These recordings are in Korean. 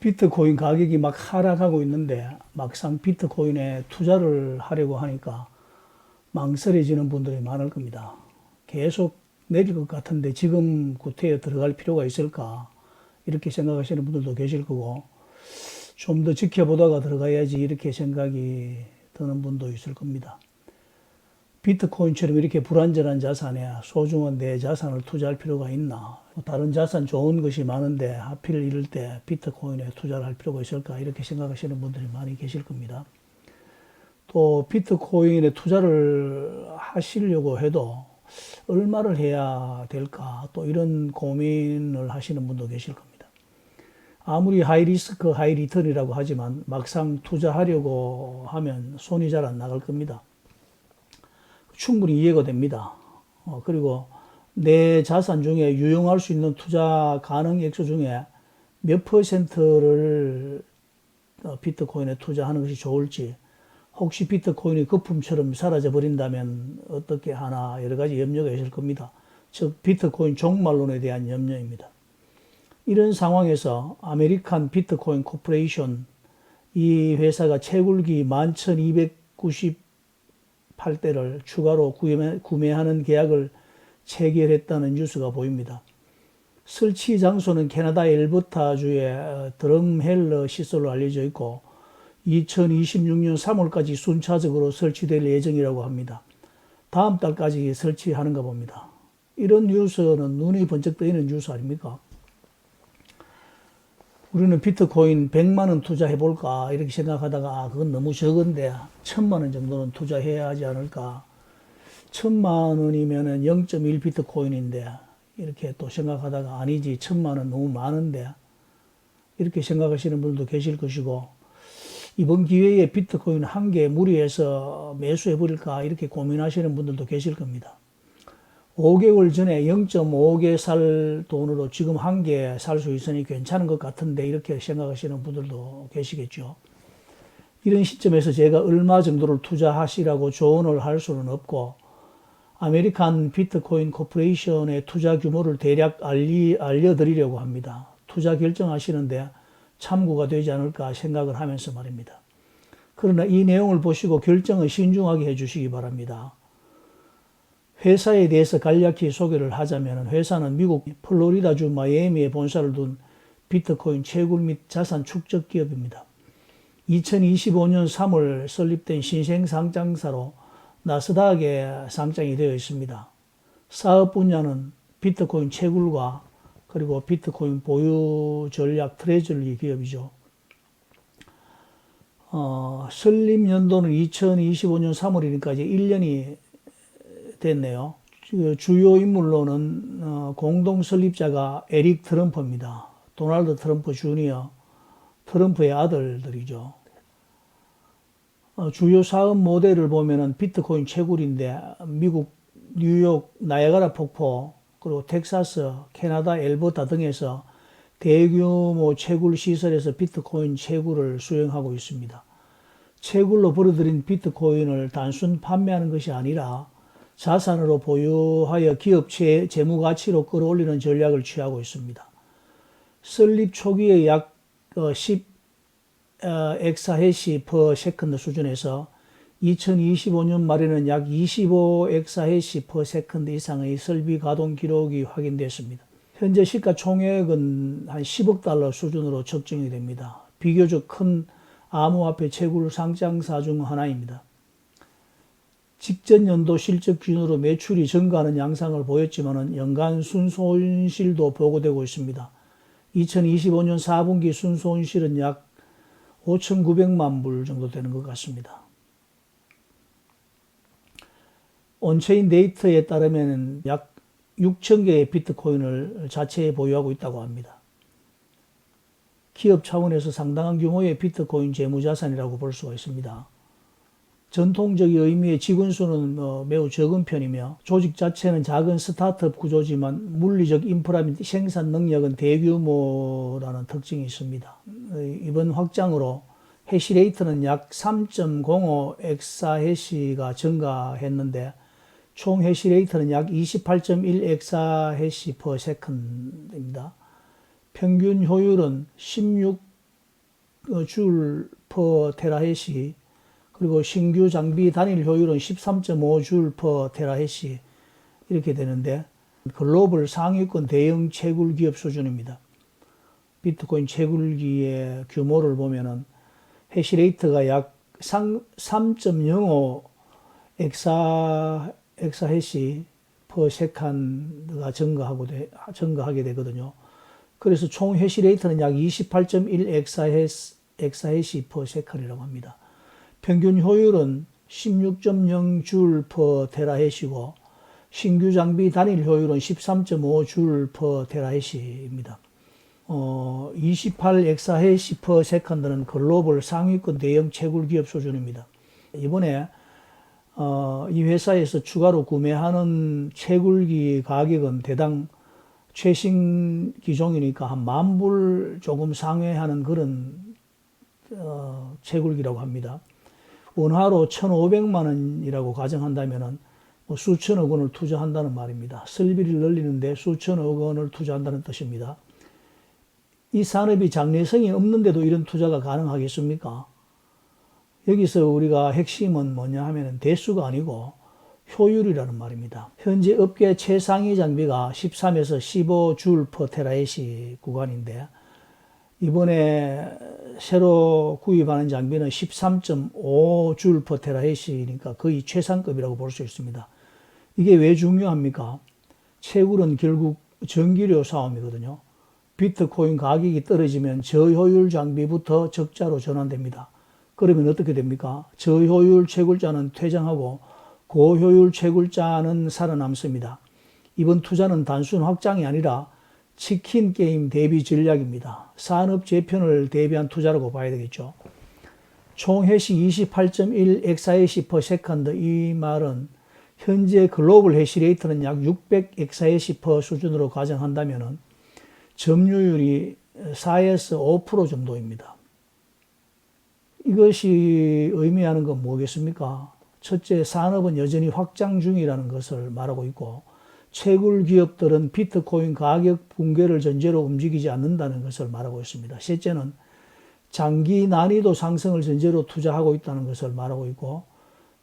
비트코인 가격이 막 하락하고 있는데 막상 비트코인에 투자를 하려고 하니까 망설여지는 분들이 많을 겁니다. 계속 내릴 것 같은데 지금 구태에 들어갈 필요가 있을까? 이렇게 생각하시는 분들도 계실 거고, 좀 더 지켜보다가 들어가야지 이렇게 생각이 드는 분도 있을 겁니다. 비트코인처럼 이렇게 불안전한 자산에 소중한 내 자산을 투자할 필요가 있나? 다른 자산 좋은 것이 많은데 하필 이럴 때 비트코인에 투자를 할 필요가 있을까? 이렇게 생각하시는 분들이 많이 계실 겁니다. 또 비트코인에 투자를 하시려고 해도 얼마를 해야 될까? 또 이런 고민을 하시는 분도 계실 겁니다. 아무리 하이리스크 하이리턴이라고 하지만 막상 투자하려고 하면 손이 잘 안 나갈 겁니다. 충분히 이해가 됩니다. 그리고 내 자산 중에 유용할 수 있는 투자 가능 액수 중에 몇 퍼센트를 비트코인에 투자하는 것이 좋을지, 혹시 비트코인이 거품처럼 사라져 버린다면 어떻게 하나 여러 가지 염려가 있을 겁니다. 즉 비트코인 종말론에 대한 염려입니다. 이런 상황에서 아메리칸 비트코인 코퍼레이션, 이 회사가 채굴기 11,298대를 추가로 구매하는 계약을 체결했다는 뉴스가 보입니다. 설치 장소는 캐나다 엘버타주의 드럼헬러 시설로 알려져 있고 2026년 3월까지 순차적으로 설치될 예정이라고 합니다. 다음 달까지 설치하는가 봅니다. 이런 뉴스는 눈이 번쩍 뜨이는 뉴스 아닙니까? 우리는 비트코인 100만 원 투자해볼까 이렇게 생각하다가 그건 너무 적은데 1000만 원 정도는 투자해야 하지 않을까. 1000만 원이면 0.1 비트코인인데 이렇게 또 생각하다가 아니지 1000만 원 너무 많은데 이렇게 생각하시는 분들도 계실 것이고, 이번 기회에 비트코인 한 개 무리해서 매수해버릴까 이렇게 고민하시는 분들도 계실 겁니다. 5개월 전에 0.5개 살 돈으로 지금 한 개 살 수 있으니 괜찮은 것 같은데 이렇게 생각하시는 분들도 계시겠죠. 이런 시점에서 제가 얼마 정도를 투자하시라고 조언을 할 수는 없고, 아메리칸 비트코인 코퍼레이션의 투자 규모를 대략 알려드리려고 합니다. 투자 결정하시는데 참고가 되지 않을까 생각을 하면서 말입니다. 그러나 이 내용을 보시고 결정을 신중하게 해주시기 바랍니다. 회사에 대해서 간략히 소개를 하자면, 회사는 미국 플로리다주 마이애미에 본사를 둔 비트코인 채굴 및 자산 축적 기업입니다. 2025년 3월 설립된 신생 상장사로 나스닥에 상장이 되어 있습니다. 사업 분야는 비트코인 채굴과 그리고 비트코인 보유 전략 트레저리 기업이죠. 설립 연도는 2025년 3월이니까 이제 1년이 됐네요. 주요 인물로는 공동 설립자가 에릭 트럼프입니다. 도널드 트럼프 주니어, 트럼프의 아들들이죠. 주요 사업 모델을 보면은 비트코인 채굴인데 미국 뉴욕 나이아가라 폭포, 그리고 텍사스, 캐나다 엘버타 등에서 대규모 채굴 시설에서 비트코인 채굴을 수행하고 있습니다. 채굴로 벌어들인 비트코인을 단순 판매하는 것이 아니라 자산으로 보유하여 기업 재무 가치로 끌어올리는 전략을 취하고 있습니다. 설립 초기에 약 10 엑사해시 per 세컨드 수준에서 2025년 말에는 약 25 엑사해시 per 세컨드 이상의 설비 가동 기록이 확인됐습니다. 현재 시가총액은 한 10억 달러 수준으로 측정이 됩니다. 비교적 큰 암호화폐 채굴 상장사 중 하나입니다. 직전 연도 실적 기준으로 매출이 증가하는 양상을 보였지만 연간 순손실도 보고되고 있습니다. 2025년 4분기 순손실은 약 5,900만 불 정도 되는 것 같습니다. 온체인 데이터에 따르면 약 6,000개의 비트코인을 자체에 보유하고 있다고 합니다. 기업 차원에서 상당한 규모의 비트코인 재무자산이라고 볼 수가 있습니다. 전통적인 의미의 직원 수는 매우 적은 편이며 조직 자체는 작은 스타트업 구조지만 물리적 인프라 및 생산 능력은 대규모라는 특징이 있습니다. 이번 확장으로 해시레이트는 약 3.05 엑사해시가 증가했는데 총 해시레이트는 약 28.1 엑사해시 per second입니다. 평균 효율은 16 줄 퍼 테라헤시, 그리고 신규 장비 단일 효율은 13.5줄 퍼 테라헤시 이렇게 되는데 글로벌 상위권 대형 채굴 기업 수준입니다. 비트코인 채굴기의 규모를 보면은 해시레이트가 약 3.05 엑사헤시 퍼 세컨드가 증가하게 되거든요. 그래서 총 해시레이트는 약 28.1 엑사헤시 퍼 세컨이라고 합니다. 평균 효율은 16.0줄 퍼 테라헤시고 신규 장비 단일 효율은 13.5줄 퍼 테라헤시입니다. 28 엑사헤시 퍼 세컨드는 글로벌 상위권 대형 채굴 기업 수준입니다. 이번에 이 회사에서 추가로 구매하는 채굴기 가격은 대당 최신 기종이니까 한 10,000불 조금 상회하는 그런 채굴기라고 합니다. 원화로 1,500만 원이라고 가정한다면은 뭐 수천억 원을 투자한다는 말입니다. 설비를 늘리는데 수천억 원을 투자한다는 뜻입니다. 이 산업이 장래성이 없는데도 이런 투자가 가능하겠습니까? 여기서 우리가 핵심은 뭐냐 하면은 대수가 아니고 효율이라는 말입니다. 현재 업계 최상위 장비가 13에서 15줄 퍼 테라헤시 구간인데 이번에 새로 구입하는 장비는 13.5줄 퍼 테라헤시니까 거의 최상급이라고 볼 수 있습니다. 이게 왜 중요합니까? 채굴은 결국 전기료 싸움이거든요. 비트코인 가격이 떨어지면 저효율 장비부터 적자로 전환됩니다. 그러면 어떻게 됩니까? 저효율 채굴자는 퇴장하고 고효율 채굴자는 살아남습니다. 이번 투자는 단순 확장이 아니라 치킨 게임 대비 전략입니다. 산업 재편을 대비한 투자라고 봐야 되겠죠. 총 해시 28.1 엑사헤시 퍼 세컨드, 이 말은 현재 글로벌 해시레이트는 약 600 엑사헤시 퍼 수준으로 가정한다면 점유율이 4에서 5% 정도입니다. 이것이 의미하는 건 뭐겠습니까? 첫째, 산업은 여전히 확장 중이라는 것을 말하고 있고, 채굴 기업들은 비트코인 가격 붕괴를 전제로 움직이지 않는다는 것을 말하고 있습니다. 셋째는 장기 난이도 상승을 전제로 투자하고 있다는 것을 말하고 있고,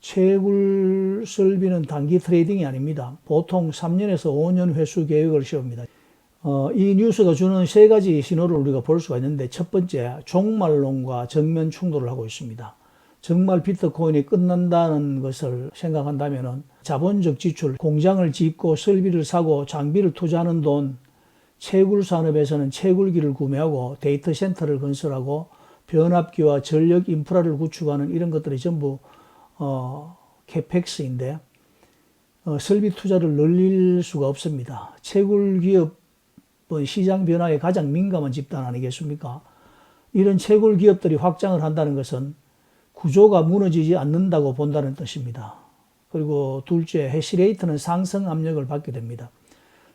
채굴 설비는 단기 트레이딩이 아닙니다. 보통 3년에서 5년 회수 계획을 세웁니다. 이 뉴스가 주는 세 가지 신호를 우리가 볼 수가 있는데, 첫 번째, 종말론과 정면 충돌을 하고 있습니다. 정말 비트코인이 끝난다는 것을 생각한다면 자본적 지출, 공장을 짓고 설비를 사고 장비를 투자하는 돈, 채굴 산업에서는 채굴기를 구매하고 데이터 센터를 건설하고 변압기와 전력 인프라를 구축하는 이런 것들이 전부 캐펙스인데 설비 투자를 늘릴 수가 없습니다. 채굴 기업은 시장 변화에 가장 민감한 집단 아니겠습니까? 이런 채굴 기업들이 확장을 한다는 것은 구조가 무너지지 않는다고 본다는 뜻입니다. 그리고 둘째, 해시레이트는 상승 압력을 받게 됩니다.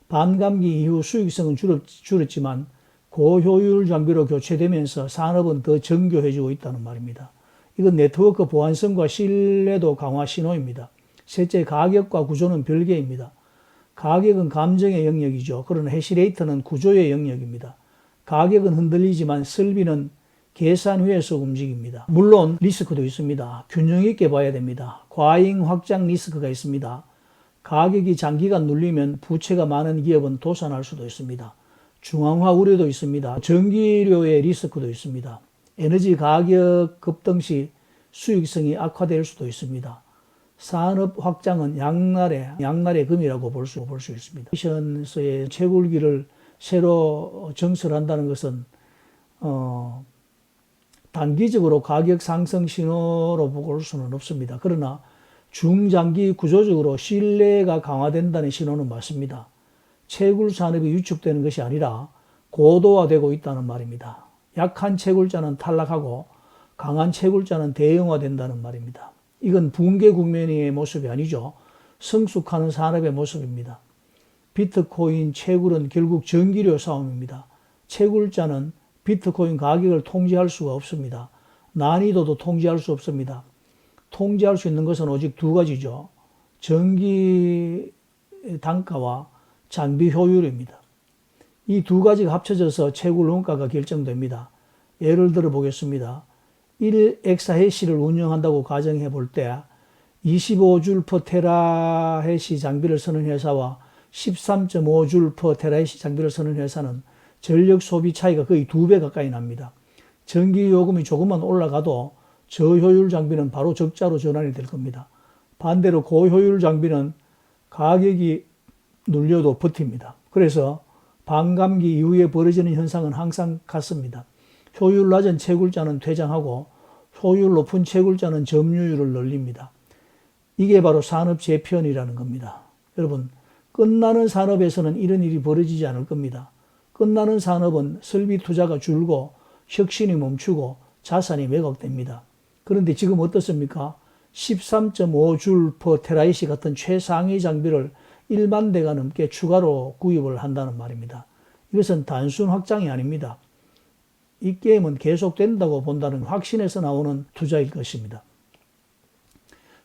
반감기 이후 수익성은 줄었지만 고효율 장비로 교체되면서 산업은 더 정교해지고 있다는 말입니다. 이건 네트워크 보안성과 신뢰도 강화 신호입니다. 셋째, 가격과 구조는 별개입니다. 가격은 감정의 영역이죠. 그러나 해시레이트는 구조의 영역입니다. 가격은 흔들리지만 설비는 계산 위에서 움직입니다. 물론 리스크도 있습니다. 균형 있게 봐야 됩니다. 과잉 확장 리스크가 있습니다. 가격이 장기간 눌리면 부채가 많은 기업은 도산할 수도 있습니다. 중앙화 우려도 있습니다. 전기료의 리스크도 있습니다. 에너지 가격 급등 시 수익성이 악화될 수도 있습니다. 산업 확장은 양날의 금이라고 볼 수 있습니다. 미션서의 채굴기를 새로 정설한다는 것은 단기적으로 가격 상승 신호로 볼 수는 없습니다. 그러나 중장기 구조적으로 신뢰가 강화된다는 신호는 맞습니다. 채굴 산업이 위축되는 것이 아니라 고도화되고 있다는 말입니다. 약한 채굴자는 탈락하고 강한 채굴자는 대형화된다는 말입니다. 이건 붕괴 국면의 모습이 아니죠. 성숙하는 산업의 모습입니다. 비트코인 채굴은 결국 전기료 싸움입니다. 채굴자는 비트코인 가격을 통제할 수가 없습니다. 난이도도 통제할 수 없습니다. 통제할 수 있는 것은 오직 두 가지죠. 전기 단가와 장비 효율입니다. 이 두 가지가 합쳐져서 채굴 원가가 결정됩니다. 예를 들어 보겠습니다. 1엑사해시를 운영한다고 가정해 볼 때 25줄 per 테라해시 장비를 쓰는 회사와 13.5줄 per 테라해시 장비를 쓰는 회사는 전력 소비 차이가 거의 2배 가까이 납니다. 전기 요금이 조금만 올라가도 저효율 장비는 바로 적자로 전환이 될 겁니다. 반대로 고효율 장비는 가격이 눌려도 버팁니다. 그래서 반감기 이후에 벌어지는 현상은 항상 같습니다. 효율 낮은 채굴자는 퇴장하고 효율 높은 채굴자는 점유율을 늘립니다. 이게 바로 산업 재편이라는 겁니다. 여러분, 끝나는 산업에서는 이런 일이 벌어지지 않을 겁니다. 끝나는 산업은 설비 투자가 줄고 혁신이 멈추고 자산이 매각됩니다. 그런데 지금 어떻습니까? 13.5줄 per 테라이시 같은 최상위 장비를 1만 대가 넘게 추가로 구입을 한다는 말입니다. 이것은 단순 확장이 아닙니다. 이 게임은 계속된다고 본다는 확신에서 나오는 투자일 것입니다.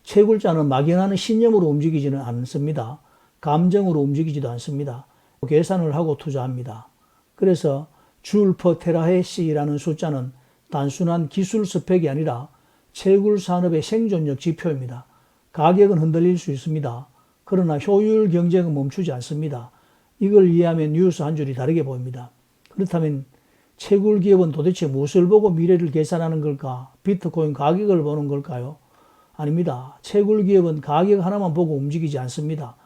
채굴자는 막연한 신념으로 움직이지는 않습니다. 감정으로 움직이지도 않습니다. 계산을 하고 투자합니다. 그래서 줄 per 테라해시라는 숫자는 단순한 기술 스펙이 아니라 채굴 산업의 생존력 지표입니다. 가격은 흔들릴 수 있습니다. 그러나 효율 경쟁은 멈추지 않습니다. 이걸 이해하면 뉴스 한 줄이 다르게 보입니다. 그렇다면 채굴 기업은 도대체 무엇을 보고 미래를 계산하는 걸까? 비트코인 가격을 보는 걸까요? 아닙니다. 채굴 기업은 가격 하나만 보고 움직이지 않습니다.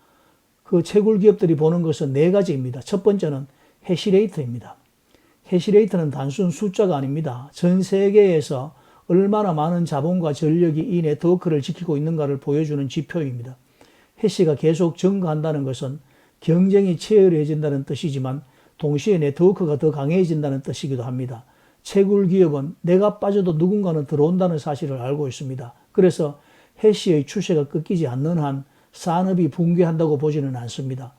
그 채굴 기업들이 보는 것은 네 가지입니다. 첫 번째는 해시레이트입니다. 해시레이트는 단순 숫자가 아닙니다. 전 세계에서 얼마나 많은 자본과 전력이 이 네트워크를 지키고 있는가를 보여주는 지표입니다. 해시가 계속 증가한다는 것은 경쟁이 치열해진다는 뜻이지만 동시에 네트워크가 더 강해진다는 뜻이기도 합니다. 채굴 기업은 내가 빠져도 누군가는 들어온다는 사실을 알고 있습니다. 그래서 해시의 추세가 끊기지 않는 한 산업이 붕괴한다고 보지는 않습니다.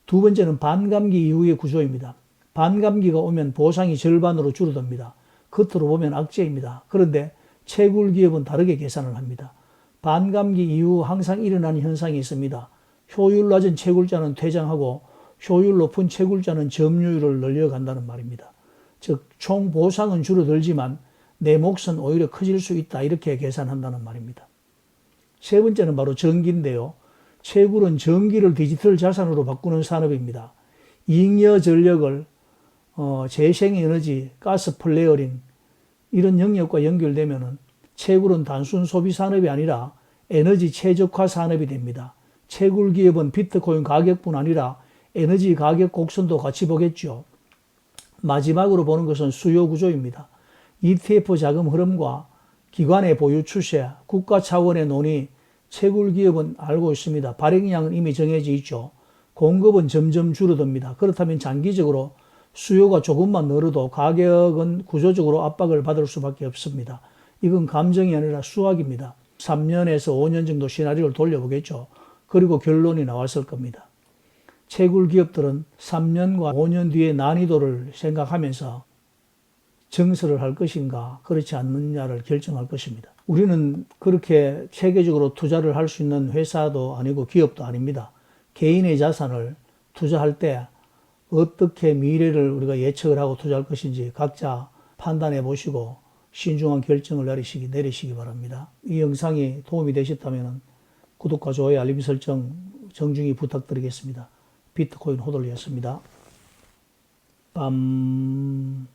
두 번째는 반감기 이후의 구조입니다. 반감기가 오면 보상이 절반으로 줄어듭니다. 겉으로 보면 악재입니다. 그런데 채굴 기업은 다르게 계산을 합니다. 반감기 이후 항상 일어나는 현상이 있습니다. 효율 낮은 채굴자는 퇴장하고 효율 높은 채굴자는 점유율을 늘려간다는 말입니다. 즉, 총 보상은 줄어들지만 내 몫은 오히려 커질 수 있다. 이렇게 계산한다는 말입니다. 세 번째는 바로 전기인데요. 채굴은 전기를 디지털 자산으로 바꾸는 산업입니다. 잉여 전력을 재생에너지, 가스 플레어링 이런 영역과 연결되면은 채굴은 단순 소비 산업이 아니라 에너지 최적화 산업이 됩니다. 채굴 기업은 비트코인 가격뿐 아니라 에너지 가격 곡선도 같이 보겠죠. 마지막으로 보는 것은 수요 구조입니다. ETF 자금 흐름과 기관의 보유 추세, 국가 차원의 논의, 채굴 기업은 알고 있습니다. 발행량은 이미 정해져 있죠. 공급은 점점 줄어듭니다. 그렇다면 장기적으로 수요가 조금만 늘어도 가격은 구조적으로 압박을 받을 수밖에 없습니다. 이건 감정이 아니라 수학입니다. 3년에서 5년 정도 시나리오를 돌려보겠죠. 그리고 결론이 나왔을 겁니다. 채굴 기업들은 3년과 5년 뒤의 난이도를 생각하면서 증설을 할 것인가 그렇지 않느냐를 결정할 것입니다. 우리는 그렇게 체계적으로 투자를 할 수 있는 회사도 아니고 기업도 아닙니다. 개인의 자산을 투자할 때 어떻게 미래를 우리가 예측을 하고 투자할 것인지 각자 판단해 보시고 신중한 결정을 내리시기 바랍니다. 이 영상이 도움이 되셨다면 구독과 좋아요, 알림 설정 정중히 부탁드리겠습니다. 비트코인 호돌이었습니다. 빰.